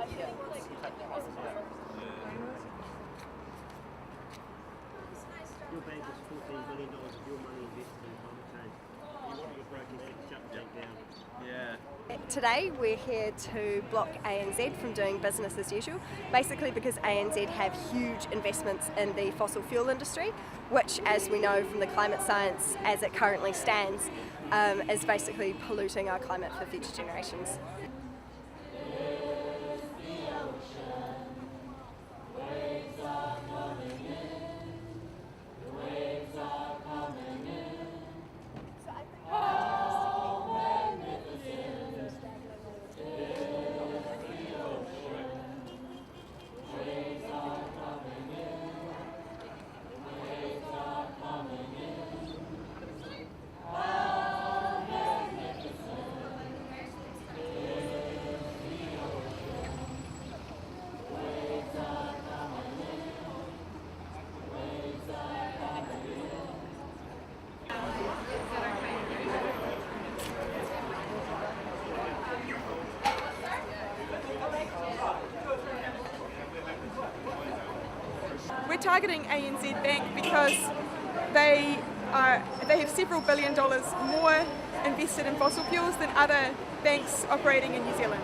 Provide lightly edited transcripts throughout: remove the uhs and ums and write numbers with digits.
Your bank has $14 billion of your money invested in climate change. You want your broken to shut the bank down. Yeah. Today we're here to block ANZ from doing business as usual, basically because ANZ have huge investments in the fossil fuel industry, which, as we know from the climate science as it currently stands, is basically polluting our climate for future generations. We're targeting ANZ Bank because they have several $1 billion more invested in fossil fuels than other banks operating in New Zealand.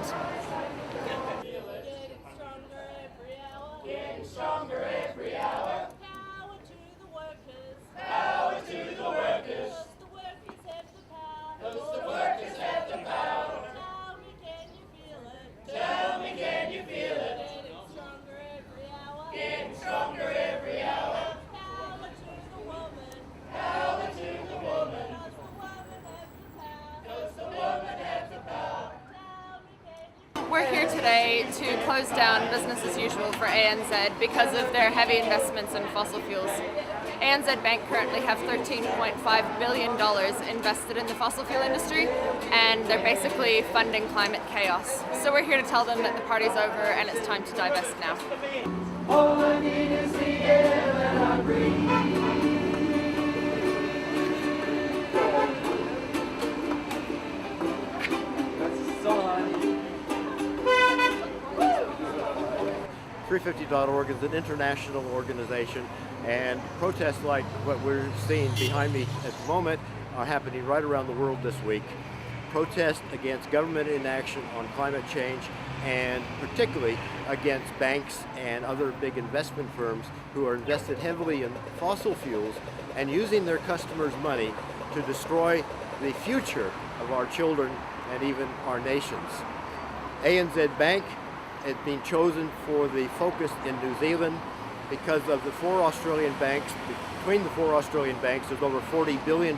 Getting stronger every hour. Power to the workers. Power to the workers. 'Cause the workers have the power. Tell me, can you feel it? Tell me, can you feel it? Getting stronger every hour. Getting stronger every hour. Power to the woman. Power to the woman. 'Cause the woman has the power. Tell me, can you. We're here today to close down business as usual for ANZ because of their heavy investments in fossil fuels. ANZ Bank currently have $13.5 billion invested in the fossil fuel industry, and they're basically funding climate chaos. So we're here to tell them that the party's over and it's time to divest now. All I need is the air that I breathe. 350.org is an international organization, and protests like what we're seeing behind me at the moment are happening right around the world this week. Protests against government inaction on climate change, and particularly against banks and other big investment firms who are invested heavily in fossil fuels and using their customers' money to destroy the future of our children and even our nations. ANZ Bank has been chosen for the focus in New Zealand because of the four Australian banks. Between the four Australian banks, there's over $40 billion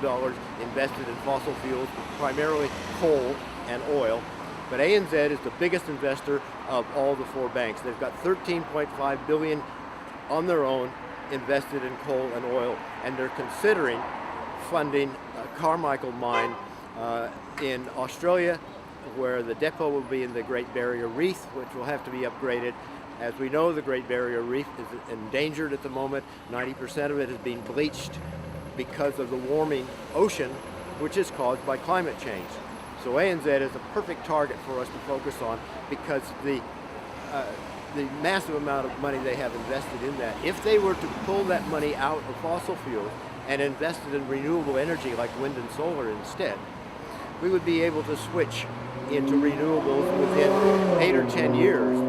invested in fossil fuels, primarily coal and oil. But ANZ is the biggest investor of all the four banks. They've got $13.5 billion on their own invested in coal and oil, and they're considering funding a Carmichael mine in Australia, where the depot will be in the Great Barrier Reef, which will have to be upgraded. As we know, the Great Barrier Reef is endangered at the moment. 90% of it has been bleached because of the warming ocean, which is caused by climate change. So ANZ is a perfect target for us to focus on because the massive amount of money they have invested in that. If they were to pull that money out of fossil fuels and invest it in renewable energy like wind and solar instead, we would be able to switch into renewables within 8 or 10 years